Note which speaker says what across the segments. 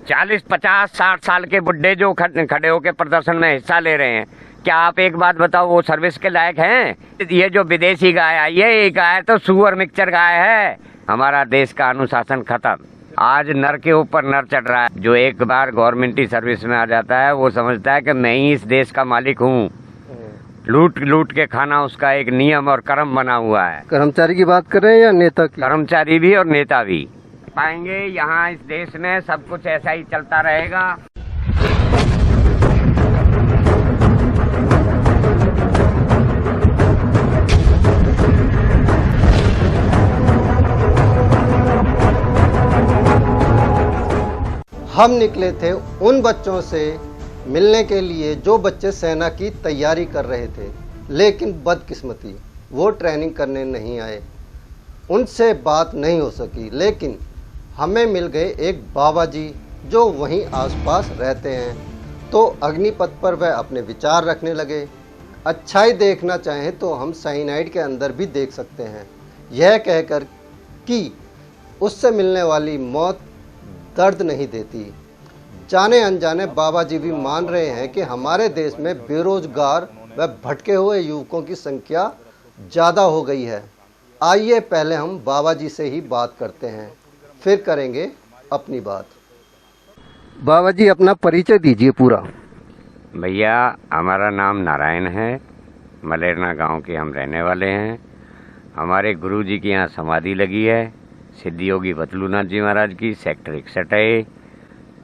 Speaker 1: 40-50-60 साल के बुड्ढे जो खड़े होकर प्रदर्शन में हिस्सा ले रहे हैं, क्या आप एक बात बताओ, वो सर्विस के लायक हैं? ये जो विदेशी गाय आई है, ये गाय तो सुअर मिक्सचर गाय है। हमारा देश का अनुशासन खत्म। आज नर के ऊपर नर चढ़ रहा है। जो एक बार गवर्नमेंट सर्विस में आ जाता है, वो समझता है कि मैं ही इस देश का मालिक हूँ। लूट लूट के खाना उसका एक नियम और कर्म बना हुआ है।
Speaker 2: कर्मचारी की बात कर रहे हैं या नेता की?
Speaker 1: कर्मचारी भी और नेता भी। पाएंगे यहाँ इस देश में सब कुछ ऐसा ही चलता रहेगा।
Speaker 2: हम निकले थे उन बच्चों से मिलने के लिए जो बच्चे सेना की तैयारी कर रहे थे, लेकिन बदकिस्मती वो ट्रेनिंग करने नहीं आए, उनसे बात नहीं हो सकी। लेकिन हमें मिल गए एक बाबा जी जो वहीं आसपास रहते हैं, तो अग्निपथ पर वह अपने विचार रखने लगे। अच्छाई देखना चाहें तो हम साइनाइड के अंदर भी देख सकते हैं, यह कहकर कि उससे मिलने वाली मौत दर्द नहीं देती। जाने अनजाने बाबा जी भी मान रहे हैं कि हमारे देश में बेरोजगार व भटके हुए युवकों की संख्या ज़्यादा हो गई है। आइए पहले हम बाबा जी से ही बात करते हैं, फिर करेंगे अपनी बात। बाबा जी अपना परिचय दीजिए पूरा।
Speaker 1: भैया, हमारा नाम नारायण है। मलेरना गांव के हम रहने वाले हैं। हमारे गुरुजी की यहाँ समाधि लगी है, सिद्धि योगी बतलूनाथ जी महाराज की, सेक्टर 61 है।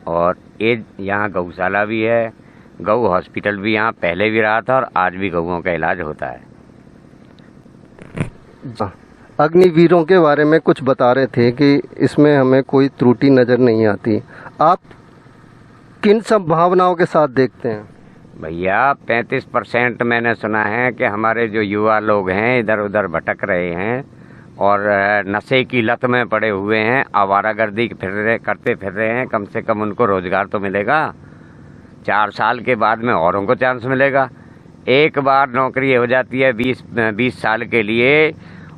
Speaker 1: और ये यहाँ गौशाला भी है, गौ हॉस्पिटल भी यहाँ पहले भी रहा था और आज भी गौओं का इलाज होता है।
Speaker 2: अग्निवीरों के बारे में कुछ बता रहे थे कि इसमें हमें कोई त्रुटि नज़र नहीं आती। आप किन संभावनाओं के साथ देखते हैं?
Speaker 1: भैया, 35% मैंने सुना है कि हमारे जो युवा लोग हैं इधर उधर भटक रहे हैं और नशे की लत में पड़े हुए हैं, आवारागर्दी करते फिर रहे हैं। कम से कम उनको रोजगार तो मिलेगा। 4 साल के बाद में औरों को चांस मिलेगा। एक बार नौकरी हो जाती है 20 साल के लिए,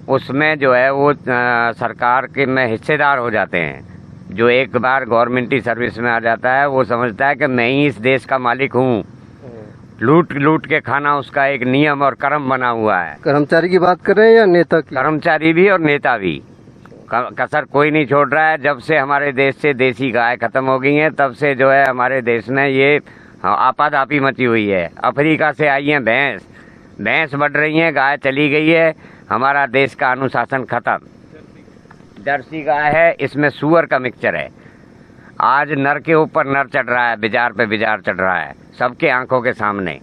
Speaker 1: उसमें जो है वो सरकार के में हिस्सेदार हो जाते हैं। जो एक बार गवर्नमेंट सर्विस में आ जाता है, वो समझता है कि मैं ही इस देश का मालिक हूँ। लूट लूट के खाना उसका एक नियम और कर्म बना हुआ है।
Speaker 2: कर्मचारी की बात कर रहे हैं या नेता की?
Speaker 1: कर्मचारी भी और नेता भी। कसर कोई नहीं छोड़ रहा है। जब से हमारे देश से देसी गाय खत्म हो गई हैं, तब से जो है हमारे देश में ये आपाधापी मची हुई है। अफ्रीका से आई हैं भैंस बढ़ रही हैं, गाय चली गई है। हमारा देश का अनुशासन खत्म। जर्सी गाय है, इसमें सुअर का मिक्सचर है। आज नर के ऊपर नर चढ़ रहा है, बिजार पे बिजार चढ़ रहा है, सबके आंखों के सामने।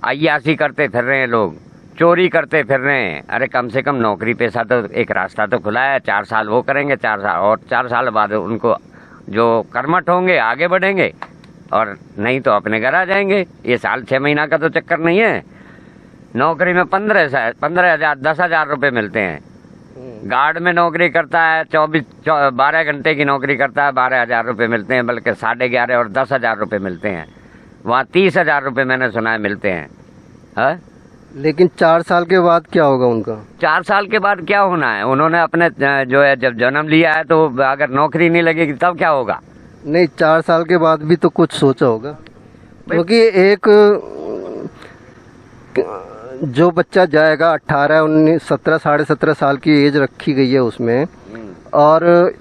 Speaker 1: अय्यासी करते फिर रहे हैं लोग, चोरी करते फिर रहे हैं। अरे कम से कम नौकरी पेशा तो एक रास्ता तो खुला है। 4 साल वो करेंगे, 4 साल बाद उनको जो कर्मठ होंगे आगे बढ़ेंगे, और नहीं तो अपने घर आ जाएंगे। ये साल 6 महीना का तो चक्कर नहीं है। नौकरी में 15,000 10,000 रुपये मिलते हैं। गार्ड में नौकरी करता है 12 घंटे की नौकरी करता है, 12,000 रुपये मिलते हैं, बल्कि 11.5 और 10,000 रुपये मिलते हैं। वहाँ 30,000 रुपये मैंने सुना है मिलते हैं। है?
Speaker 2: लेकिन 4 साल के बाद क्या होगा उनका?
Speaker 1: 4 साल के बाद क्या होना है? उन्होंने अपने जो है जब जन्म लिया है, तो अगर नौकरी नहीं लगेगी तब क्या होगा?
Speaker 2: नहीं, 4 साल के बाद भी तो कुछ सोचा होगा, क्योंकि एक जो बच्चा जाएगा 18, 19, 17, 17.5 साल की एज रखी गई है उसमें, और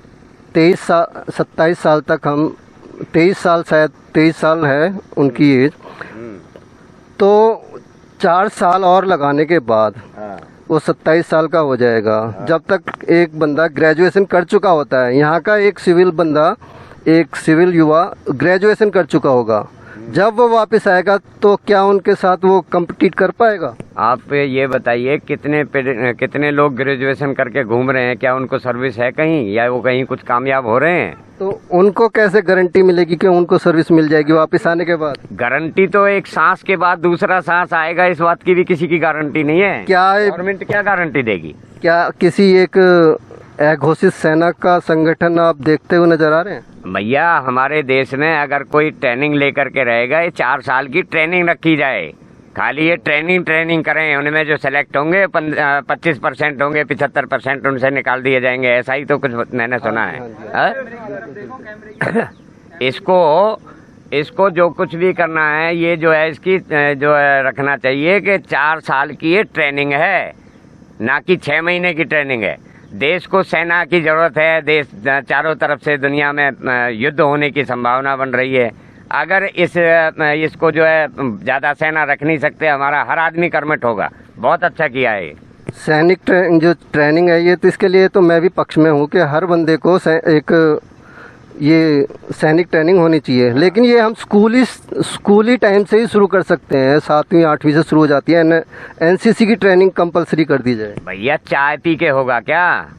Speaker 2: 27 साल तक हम 23 साल, शायद 23 साल है उनकी एज, तो 4 साल और लगाने के बाद वो 27 साल का हो जाएगा। जब तक एक बंदा ग्रेजुएशन कर चुका होता है, यहाँ का एक सिविल युवा ग्रेजुएशन कर चुका होगा, जब वो वापस आएगा तो क्या उनके साथ वो कम्पीट कर पाएगा?
Speaker 1: आप ये बताइए, कितने लोग ग्रेजुएशन करके घूम रहे हैं? क्या उनको सर्विस है कहीं, या वो कहीं कुछ कामयाब हो रहे हैं?
Speaker 2: तो उनको कैसे गारंटी मिलेगी कि उनको सर्विस मिल जाएगी वापस आने के बाद?
Speaker 1: गारंटी तो एक सांस के बाद दूसरा सांस आएगा, इस बात की भी किसी की गारंटी नहीं है।
Speaker 2: क्या
Speaker 1: गवर्नमेंट क्या गारंटी देगी?
Speaker 2: क्या किसी एक घोषित सेना का संगठन आप देखते हुए नजर आ रहे हैं?
Speaker 1: भैया, हमारे देश में अगर कोई ट्रेनिंग लेकर के रहेगा, ये 4 साल की ट्रेनिंग रखी जाए। खाली ये ट्रेनिंग करें, उनमें जो सेलेक्ट होंगे 25% होंगे, 75% उनसे निकाल दिए जाएंगे। ऐसा ही तो कुछ मैंने सुना है। इसको जो कुछ भी करना है, ये जो है इसकी जो है रखना चाहिए कि 4 साल की ये ट्रेनिंग है, ना कि 6 महीने की ट्रेनिंग है। देश को सेना की ज़रूरत है, देश चारों तरफ से दुनिया में युद्ध होने की संभावना बन रही है। अगर इसको जो है ज़्यादा सेना रख नहीं सकते, हमारा हर आदमी कर्मठ होगा। बहुत अच्छा किया है ये
Speaker 2: सैनिक जो ट्रेनिंग है ये, तो इसके लिए तो मैं भी पक्ष में हूँ कि हर बंदे को एक ये सैनिक ट्रेनिंग होनी चाहिए। लेकिन ये हम स्कूली टाइम से ही शुरू कर सकते हैं, 7वीं 8वीं से शुरू हो जाती है। एनसीसी की ट्रेनिंग कंपलसरी कर दी जाए।
Speaker 1: भैया चाय पी के होगा क्या?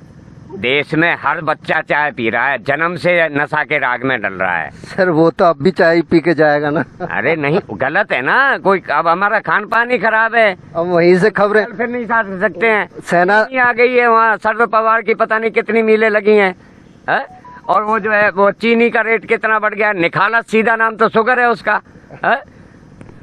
Speaker 1: देश में हर बच्चा चाय पी रहा है, जन्म से नशा के राग में डल रहा है।
Speaker 2: सर वो तो अब भी चाय पी के जाएगा ना।
Speaker 1: अरे नहीं, गलत है ना। कोई अब हमारा खान पान ही खराब है,
Speaker 2: अब वहीं से खबरें
Speaker 1: फिर नहीं साथ सकते हैं।
Speaker 2: सेना
Speaker 1: आ गई है वहाँ, शरद पवार की पता नहीं कितनी मीलें लगी हैं है? और वो जो है वो चीनी का रेट कितना बढ़ गया। निखालस सीधा नाम तो शुगर है उसका है?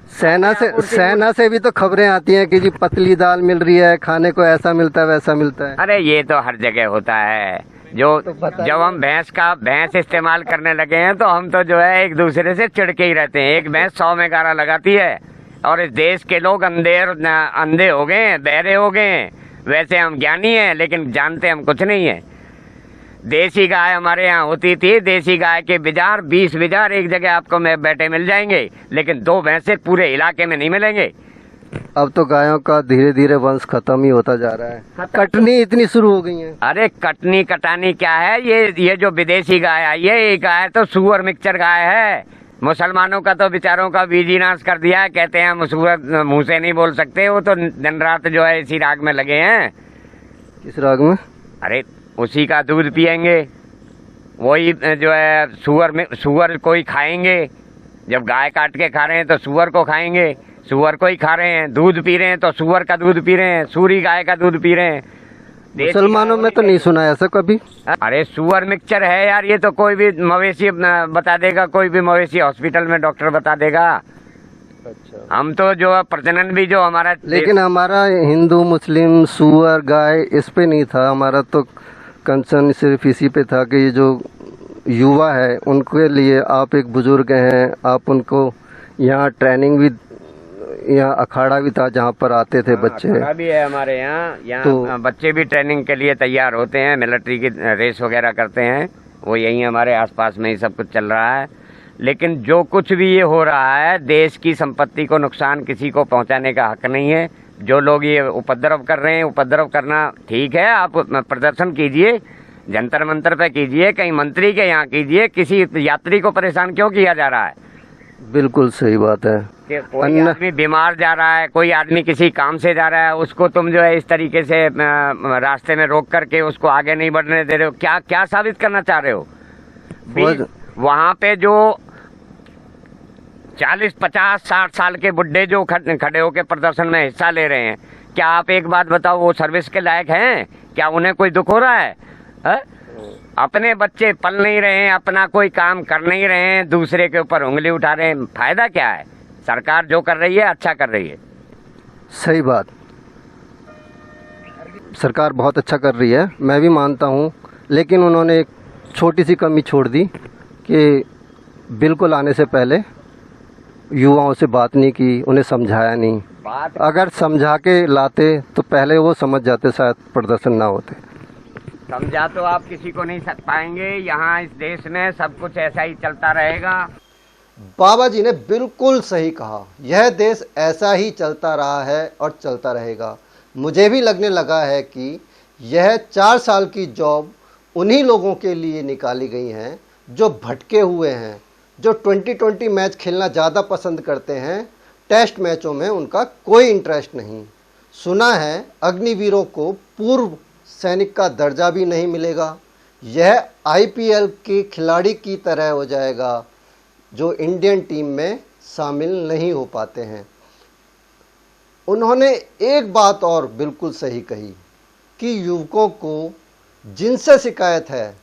Speaker 2: सेना से भी तो खबरें आती हैं कि जी पतली दाल मिल रही है, खाने को ऐसा मिलता है वैसा मिलता है।
Speaker 1: अरे ये तो हर जगह होता है। जब हम भैंस इस्तेमाल करने लगे हैं तो हम तो जो है एक दूसरे से चिढ़के ही रहते हैं। एक भैंस 100 में गारा लगाती है, और इस देश के लोग अंधे हो गए हैं, बहरे हो गए हैं। वैसे हम ज्ञानी हैं लेकिन जानते हम कुछ नहीं है। देसी गाय हमारे यहाँ होती थी, देसी गाय के 20 बिजार एक जगह आपको बैठे मिल जाएंगे, लेकिन 2 भैंसे पूरे इलाके में नहीं मिलेंगे।
Speaker 2: अब तो गायों का धीरे धीरे वंश खत्म ही होता जा रहा है। कटनी इतनी शुरू हो गई है।
Speaker 1: अरे कटनी कटानी क्या है, ये जो विदेशी गाय आई है, ये गाय तो सुअर मिक्सचर गाय है। मुसलमानों का तो बेचारों का बीजी नाश कर दिया है। कहते हैं हम सुअर मुंह से नहीं बोल सकते, वो तो दिन रात जो है इसी राग में लगे हैं।
Speaker 2: किस राग में?
Speaker 1: अरे उसी का दूध पियेंगे, वही जो है सुअर को ही खाएंगे। जब गाय काट के खा रहे हैं तो सुअर को खाएंगे, सुअर को ही खा रहे हैं। दूध पी रहे हैं तो सुअर का दूध पी रहे हैं, सूरी गाय का दूध पी रहे हैं।
Speaker 2: मुसलमानों में तो नहीं सुना ऐसा कभी।
Speaker 1: अरे सुअर मिक्सचर है यार, ये तो कोई भी मवेशी बता देगा, कोई भी मवेशी हॉस्पिटल में डॉक्टर बता देगा। अच्छा। हम तो जो प्रजनन भी जो हमारा,
Speaker 2: लेकिन हमारा हिंदू मुस्लिम सुअर गाय इस पे नहीं था। हमारा तो कंसर्न सिर्फ इसी पे था कि ये जो युवा है उनके लिए, आप एक बुजुर्ग हैं, आप उनको यहाँ ट्रेनिंग भी, यहाँ अखाड़ा भी था जहाँ पर आते थे बच्चे।
Speaker 1: अखाड़ा भी है हमारे यहाँ तो बच्चे भी ट्रेनिंग के लिए तैयार होते हैं, मिलिट्री की रेस वगैरह करते हैं। वो यही हमारे आसपास में ही सब कुछ चल रहा है। लेकिन जो कुछ भी ये हो रहा है, देश की संपत्ति को नुकसान किसी को पहुंचाने का हक नहीं है। जो लोग ये उपद्रव कर रहे हैं, उपद्रव करना ठीक है, आप प्रदर्शन कीजिए, जंतर मंतर पे कीजिए, कहीं मंत्री के यहाँ कीजिए। किसी यात्री को परेशान क्यों किया जा रहा है?
Speaker 2: बिल्कुल सही बात है
Speaker 1: कि कोई आदमी बीमार जा रहा है, कोई आदमी किसी काम से जा रहा है, उसको तुम जो है इस तरीके से रास्ते में रोक करके उसको आगे नहीं बढ़ने दे रहे हो। क्या साबित करना चाह रहे हो? वहाँ पे जो 40, 50, 60 साल के बुड्ढे जो खड़े होकर प्रदर्शन में हिस्सा ले रहे हैं, क्या आप एक बात बताओ, वो सर्विस के लायक हैं? क्या उन्हें कोई दुख हो रहा है? अपने बच्चे पल नहीं रहे हैं, अपना कोई काम कर नहीं रहे हैं, दूसरे के ऊपर उंगली उठा रहे हैं। फायदा क्या है? सरकार जो कर रही है अच्छा कर रही है।
Speaker 2: सही बात, सरकार बहुत अच्छा कर रही है, मैं भी मानता हूँ। लेकिन उन्होंने एक छोटी सी कमी छोड़ दी कि बिल्कुल आने से पहले युवाओं से बात नहीं की, उन्हें समझाया नहीं। अगर समझा के लाते तो पहले वो समझ जाते, शायद प्रदर्शन ना होते।
Speaker 1: समझा तो आप किसी को नहीं सक पाएंगे। यहाँ इस देश में सब कुछ ऐसा ही चलता रहेगा।
Speaker 2: बाबा जी ने बिल्कुल सही कहा, यह देश ऐसा ही चलता रहा है और चलता रहेगा। मुझे भी लगने लगा है कि यह 4 साल की जॉब उन्हीं लोगों के लिए निकाली गई हैं जो भटके हुए हैं, जो 2020 मैच खेलना ज़्यादा पसंद करते हैं, टेस्ट मैचों में उनका कोई इंटरेस्ट नहीं। सुना है अग्निवीरों को पूर्व सैनिक का दर्जा भी नहीं मिलेगा। यह आईपीएल के खिलाड़ी की तरह हो जाएगा जो इंडियन टीम में शामिल नहीं हो पाते हैं। उन्होंने एक बात और बिल्कुल सही कही कि युवकों को जिनसे शिकायत है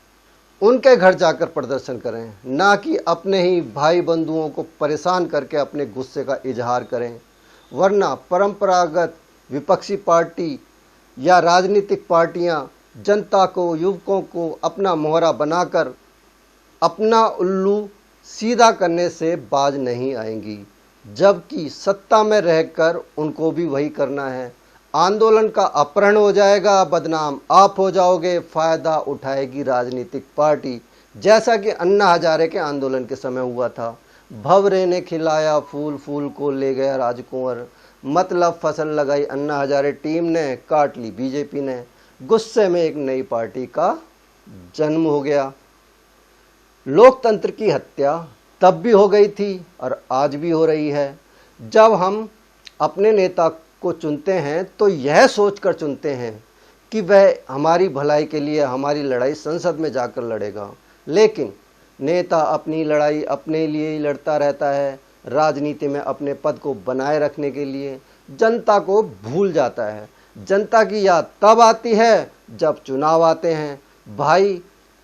Speaker 2: उनके घर जाकर प्रदर्शन करें, ना कि अपने ही भाई बंधुओं को परेशान करके अपने गुस्से का इजहार करें। वरना परंपरागत विपक्षी पार्टी या राजनीतिक पार्टियां जनता को, युवकों को अपना मोहरा बनाकर अपना उल्लू सीधा करने से बाज नहीं आएंगी, जबकि सत्ता में रहकर उनको भी वही करना है। आंदोलन का अपहरण हो जाएगा, बदनाम आप हो जाओगे, फ़ायदा उठाएगी राजनीतिक पार्टी, जैसा कि अन्ना हजारे के आंदोलन के समय हुआ था। भंवरे ने खिलाया फूल, फूल को ले गया राजकुंवर, मतलब फसल लगाई अन्ना हजारे टीम ने, काट ली बीजेपी ने। गुस्से में एक नई पार्टी का जन्म हो गया। लोकतंत्र की हत्या तब भी हो गई थी और आज भी हो रही है। जब हम अपने नेता को चुनते हैं तो यह सोचकर चुनते हैं कि वह हमारी भलाई के लिए हमारी लड़ाई संसद में जाकर लड़ेगा, लेकिन नेता अपनी लड़ाई अपने लिए ही लड़ता रहता है। राजनीति में अपने पद को बनाए रखने के लिए जनता को भूल जाता है। जनता की याद तब आती है जब चुनाव आते हैं। भाई,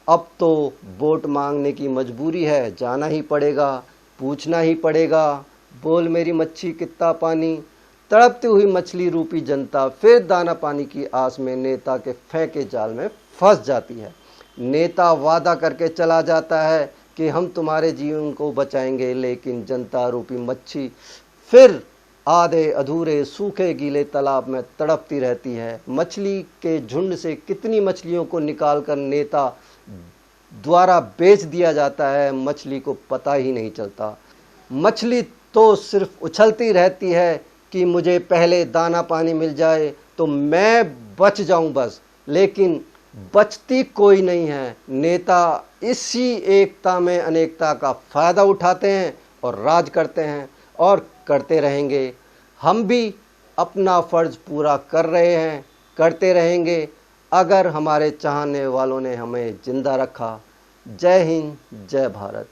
Speaker 2: अब तो वोट मांगने की मजबूरी है, जाना ही पड़ेगा, पूछना ही पड़ेगा, बोल मेरी मच्छी कितना पानी। तड़पती हुई मछली रूपी जनता फिर दाना पानी की आस में नेता के फेंके जाल में फंस जाती है। नेता वादा करके चला जाता है कि हम तुम्हारे जीवन को बचाएंगे, लेकिन जनता रूपी मच्छी फिर आधे अधूरे सूखे गीले तालाब में तड़पती रहती है। मछली के झुंड से कितनी मछलियों को निकालकर नेता द्वारा बेच दिया जाता है, मछली को पता ही नहीं चलता। मछली तो सिर्फ उछलती रहती है कि मुझे पहले दाना पानी मिल जाए तो मैं बच जाऊं बस, लेकिन बचती कोई नहीं है। नेता इसी एकता में अनेकता का फ़ायदा उठाते हैं और राज करते हैं और करते रहेंगे। हम भी अपना फ़र्ज़ पूरा कर रहे हैं, करते रहेंगे, अगर हमारे चाहने वालों ने हमें जिंदा रखा। जय हिंद, जय भारत।